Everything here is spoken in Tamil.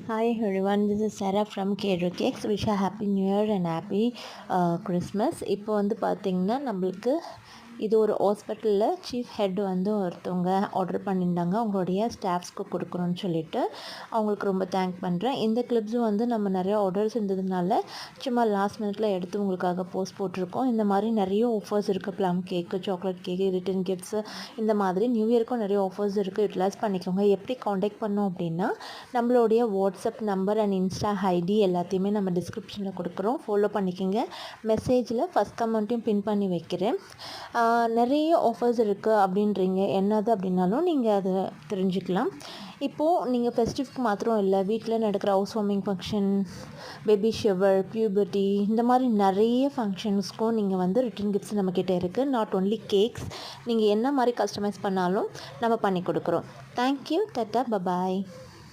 Hi everyone, this is Sarah from Kero Cakes. Wish a happy new year and happy Christmas. இப்போ வந்து பார்த்திங்கன்னா நம்மளுக்கு இது ஒரு ஹாஸ்பிட்டலில் சீஃப் ஹெட் வந்து ஒருத்தவங்க ஆர்டர் பண்ணியிருந்தாங்க அவங்களுடைய ஸ்டாஃப்ஸ்க்கு கொடுக்கணும்னு சொல்லிட்டு அவங்களுக்கு ரொம்ப தேங்க் பண்ணுறேன். இந்த கிளிப்ஸும் வந்து நம்ம நிறையா ஆர்டர்ஸ் இருந்ததுனால சும்மா லாஸ்ட் மினிட்ல எடுத்து உங்களுக்காக போஸ்ட் போட்டிருக்கோம். இந்த மாதிரி நிறைய ஆஃபர்ஸ் இருக்குது. Plum cake, chocolate cake, return gifts, இந்த மாதிரி நியூ இயர்க்கும் நிறைய ஆஃபர்ஸ் இருக்குது. யூட்டிலைஸ் பண்ணிக்கோங்க. எப்படி காண்டாக்ட் பண்ணோம் அப்படின்னா நம்மளுடைய WhatsApp number and Insta ID எல்லாத்தையுமே நம்ம டிஸ்கிரிப்ஷனில் கொடுக்குறோம். ஃபாலோ பண்ணிக்கோங்க. மெசேஜில் ஃபஸ்ட் கமெண்ட்டையும் பின் பண்ணி வைக்கிறேன். நிறைய ஆஃபர்ஸ் இருக்குது அப்படின்றீங்க, என்னது அப்படின்னாலும் நீங்கள் அதை தெரிஞ்சுக்கலாம். இப்போது நீங்கள் ஃபெஸ்டிவ்க்கு மாத்திரம் இல்லை, வீட்டில் நடக்கிற house warming function, baby shower, puberty, இந்த மாதிரி நிறைய ஃபங்க்ஷன்ஸ்க்கும் நீங்கள் வந்து ரிட்டன் கிஃப்ட்ஸ் நம்மக்கிட்ட இருக்குது. நாட் ஒன்லி கேக்ஸ், நீங்கள் என்ன மாதிரி கஸ்டமைஸ் பண்ணாலும் நம்ம பண்ணி கொடுக்குறோம். தேங்க்யூ. Tata, bye bye.